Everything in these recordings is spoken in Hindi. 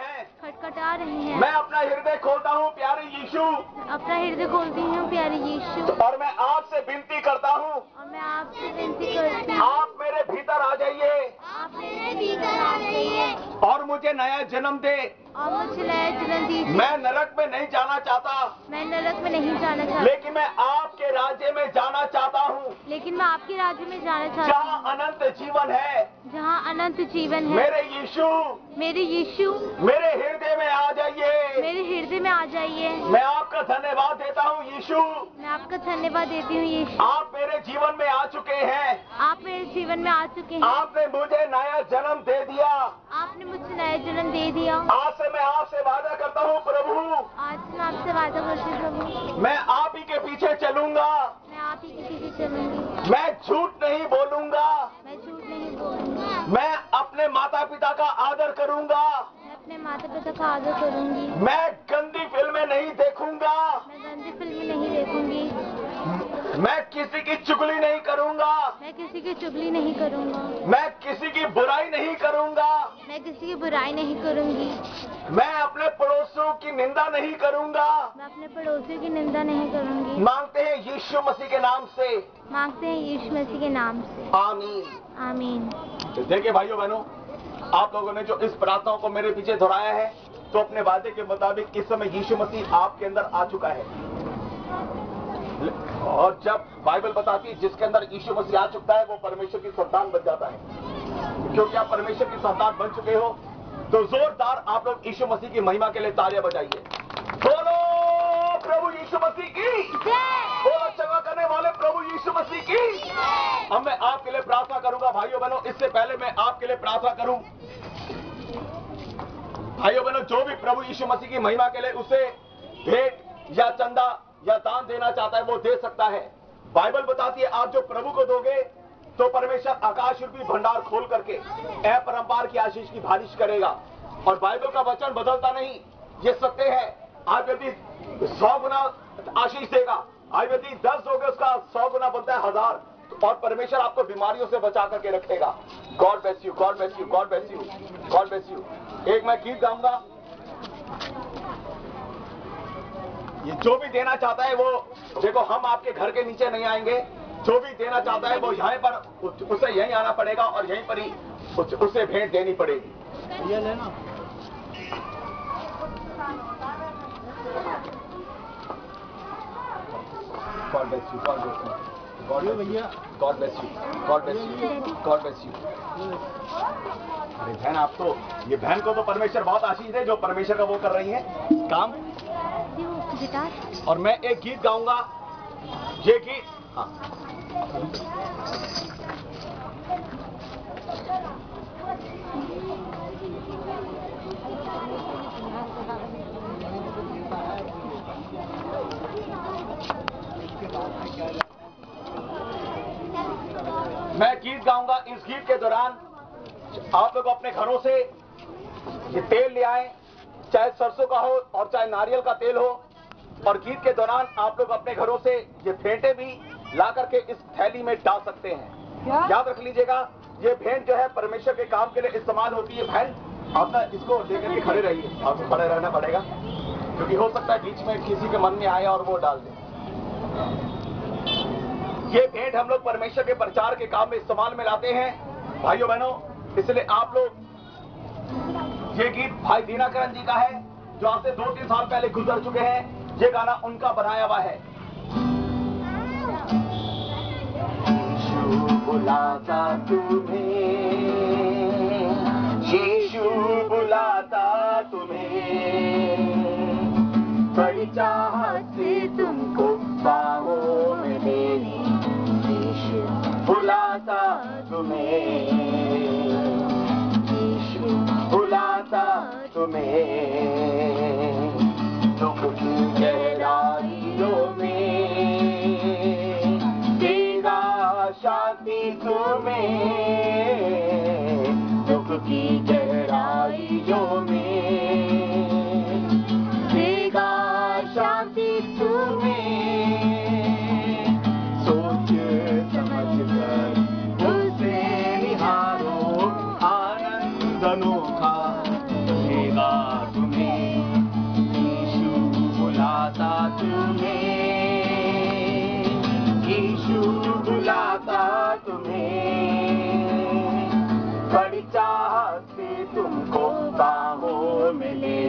हैं, खटखटा रहे हैं। मैं अपना हृदय खोलता हूँ प्यारे यीशु, अपना हृदय खोलती हूँ प्यारे यीशु, और मैं आपसे विनती करता हूँ, और मैं आपसे विनती करती हूँ, आप मेरे भीतर आ जाइए, आप मेरे भीतर आ जाइए और मुझे नया जन्म दे। और मुझे नया जन्म दीजिए। मैं नरक में नहीं जाना चाहता, मैं नरक में नहीं जाना चाहता, लेकिन मैं आपके राज्य में जाना चाहता हूँ, लेकिन मैं आपके राज्य में जाना चाहता जहाँ हूँ, अनंत जीवन है। जहाँ अनंत जीवन है। मेरे यीशु, मेरे यीशु, मेरे हृदय में आ जाइए। मेरे हृदय में आ जाइए। मैं आपका धन्यवाद देता हूँ यीशु, मैं आपका धन्यवाद देती हूँ यीशु। आप मेरे जीवन में आ चुके हैं, आप मेरे जीवन में आ चुके हैं। आपने मुझे नया जन्म दे दिया। आपने मुझे नया जन्म दे दिया। आज से मैं आपसे वादा करता हूँ प्रभु, आज मैं आपसे वादा करती हूँ प्रभु, मैं आप ही के पीछे चलूंगा, मैं आप ही के पीछे चलूंगी, मैं झूठ नहीं बोलूंगा, मैं झूठ नहीं बोलूंगी, मैं अपने माता पिता का आदर करूंगा, मैं अपने माता पिता का आदर करूंगी, मैं गंदी फिल्में नहीं देखूंगा, मैं गंदी फिल्में नहीं देखूंगी, मैं किसी की चुगली नहीं करूंगा, मैं किसी की चुगली नहीं करूंगा, मैं किसी की बुराई नहीं करूंगा, मैं किसी की बुराई नहीं करूंगी, मैं अपने पड़ोसियों की निंदा नहीं करूंगा। मैं अपने पड़ोसियों की निंदा नहीं करूंगी। मांगते हैं यीशु मसीह के नाम से, मांगते हैं यीशु मसीह के नाम से, आमीन। आमीन। तो देखिए भाइयों बहनों, आप लोगों ने जो इस प्रार्थनाओं को मेरे पीछे दोहराया है, तो अपने वादे के मुताबिक इस समय यीशु मसीह आपके अंदर आ चुका है। और जब बाइबल बताती है जिसके अंदर यीशु मसीह आ चुका है वो परमेश्वर की संतान बन जाता है। क्योंकि आप परमेश्वर की संतान बन चुके हो, तो जोरदार आप लोग यीशु मसीह की महिमा के लिए तालियां बजाइए। बोलो प्रभु यीशु मसीह की, बोलो चंगा करने वाले प्रभु यीशु मसीह की। अब मैं आपके लिए प्रार्थना करूंगा भाइयों बहनों। इससे पहले मैं आपके लिए प्रार्थना करूं, भाइयों बहनों, जो भी प्रभु यीशु मसीह की महिमा के लिए उसे भेंट या चंदा या दान देना चाहता है वो दे सकता है। बाइबल बताती है आप जो प्रभु को दोगे तो परमेश्वर आकाश रूपी भंडार खोल करके अपरंपार की आशीष की बारिश करेगा। और बाइबल का वचन बदलता नहीं, ये सत्य है। आप यदि 100 गुना आशीष देगा, आप यदि 10 दोगे उसका 100 गुना बनता है 1000। और परमेश्वर आपको बीमारियों से बचा करके रखेगा। God bless you, God bless you, God bless you, God bless you. एक मैं गीत गाऊंगा, ये जो भी देना चाहता है वो देखो, हम आपके घर के नीचे नहीं आएंगे। जो भी देना चाहता है वो यहाँ पर उसे यहीं आना पड़ेगा और यहीं पर ही उसे भेंट देनी पड़ेगी। ये लेना। God bless you, God bless you, God भैया, God bless you, God bless you, God bless you. अरे बहन, आप तो, ये बहन को तो परमेश्वर बहुत आशीष दे जो परमेश्वर का वो कर रही है काम। गिटार। और मैं एक गीत गाऊंगा, ये गीत, हाँ, मैं गीत गाऊंगा। इस गीत के दौरान आप लोग अपने घरों से ये तेल ले आए, चाहे सरसों का हो और चाहे नारियल का तेल हो। और गीत के दौरान आप लोग अपने घरों से ये भेंटें भी ला करके इस थैली में डाल सकते हैं। याद रख लीजिएगा, ये भेंट जो है परमेश्वर के काम के लिए इस्तेमाल होती है। बहन, आप ना इसको लेकर के खड़े रहिए, आपको खड़े रहना पड़ेगा क्योंकि हो सकता है बीच में किसी के मन में आए और वो डाल दे। ये भेंट हम लोग परमेश्वर के प्रचार के काम में इस्तेमाल में लाते हैं भाइयों बहनों। इसलिए आप लोग, ये गीत भाई दीनाकरण जी का है जो आज से 2-3 साल पहले गुजर चुके हैं। ये गाना उनका बनाया हुआ है। यीशु बुलाता तुम्हें, यीशु बुलाता तुम्हें, बड़ी चाहत से तुमको बाहों में लेने। यीशु बुलाता तुम्हें, यीशु बुलाता तुम्हें, दुख की गहराइयों में देगा शांति तुम्हें, दुख की गहराइयों में देगा शांति तुम्हें। सोच समझ कर उसे निहारो, आनंद अनोखा देगा। मिले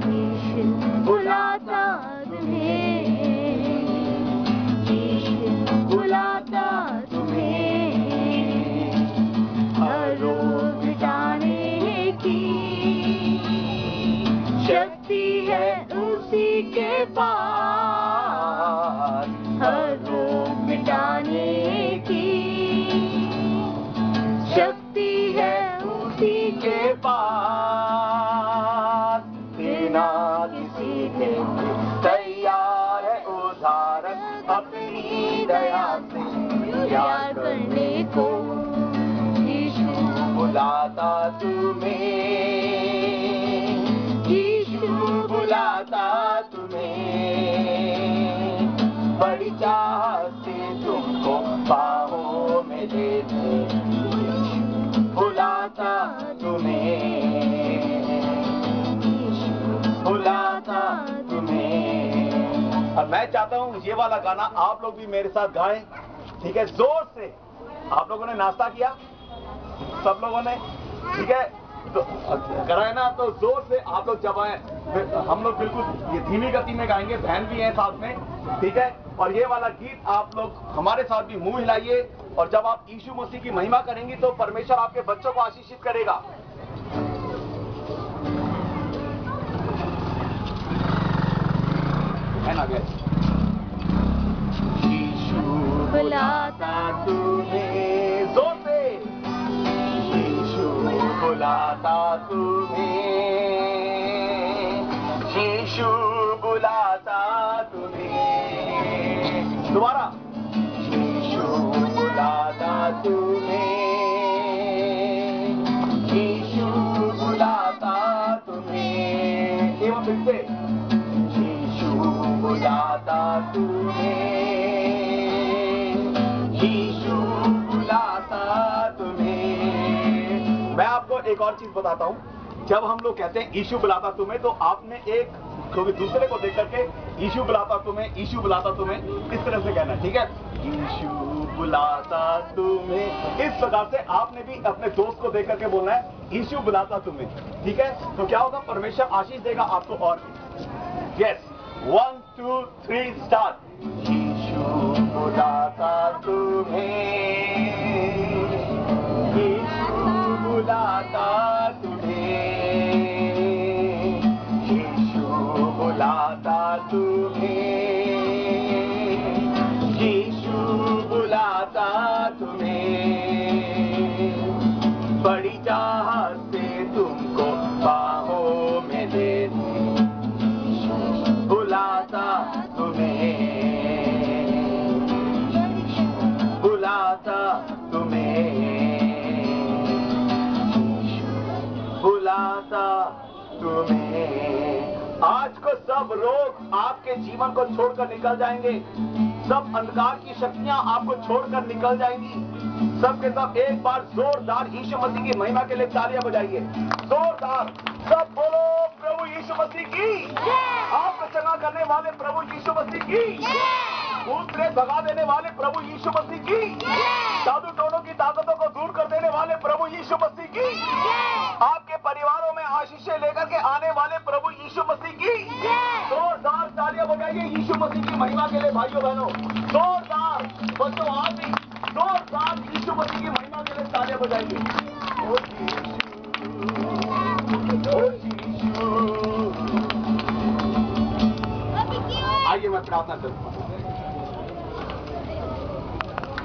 यीशु बुलाता तुम्हें, यीशु बुलाता तुम्हें, हर रोग मिटाने की शक्ति है उसी के पास, हर रोग मिटाने की शक्ति है उसी के पास, बिना किसी के तैयार है उदाहरण अपनी दया से प्यार करने को, यीशु बुलाता तुम्हें, यीशु बुलाता तुम्हें, बड़ी चाहत से तुमको बाहों में लेते, बुलाता तुम्हें, बुलाता तुम्हें। अब मैं चाहता हूँ ये वाला गाना आप लोग भी मेरे साथ गाएं, ठीक है, जोर से। आप लोगों ने नाश्ता किया, सब लोगों ने, ठीक है, तो करा है ना, तो जोर से आप लोग जब आए, हम लोग बिल्कुल ये धीमी गति में गाएंगे, बहन भी है साथ में, ठीक है। और ये वाला गीत आप लोग हमारे साथ भी मुंह हिलाइए, और जब आप यीशु मसीह की महिमा करेंगी तो परमेश्वर आपके बच्चों को आशीषित करेगा। है ना गया? यीशु बुलाता तुम्हें, जोर से, यीशु बुलाता तुम्हें, यीशु बुलाता तुम्हें, दोबारा, यीशु बुलाता तुम्हें, यीशु बुलाता तुम्हें, एवं फिर से, यीशु बुलाता तुम्हें, यीशु बुलाता तुम्हें। मैं आपको एक और चीज बताता हूं, जब हम लोग कहते हैं यीशु बुलाता तुम्हें, तो आपने एक क्योंकि दूसरे को देख करके यीशु बुलाता तुम्हें, यीशु बुलाता तुम्हें इस तरह से कहना है, ठीक है, यीशु बुलाता तुम्हें। इस प्रकार से आपने भी अपने दोस्त को देख करके बोलना है, यीशु बुलाता तुम्हें, ठीक है। तो क्या होगा, परमेश्वर आशीष देगा आपको। और यस, 1 2 3 स्टार्ट। यीशु बुलाता तुम्हें, यीशु बुलाता तुम्हें, यीशु बुलाता तुम्हें, यीशु बुलाता तुम्हें, बड़ी चाहत से तुमको बाहों में लेते, बुलाता तुम्हें, बुलाता तुम्हें, बुलाता तुम्हें। आज को सब रोग आपके जीवन को छोड़कर निकल जाएंगे, सब अंधकार की शक्तियां आपको छोड़कर निकल जाएंगी। सब के सब एक बार जोरदार यीशु मसीह की महिमा के लिए तालियां बजाइए, जोरदार। सब बोलो प्रभु यीशु मसीह की, आपको चंगा करने वाले प्रभु यीशु मसीह की, भूत प्रेत भगा देने वाले प्रभु यीशु मसीह की, जादू टोनों की ताकतों को दूर कर देने वाले प्रभु यीशु मसीह की, आपके परिवारों में आशीषें लेकर के आने वाले प्रभु यीशु मसीह की। जोरदार तालियां बजाइए यीशु मसीह की महिमा के लिए भाइयों बहनों, जोरदार। बच्चों आप भी जोरदार यीशु मसीह की महिमा के लिए तालियां बजाइए। ओ यीशु, आइए मैं प्रार्थना करूंगा।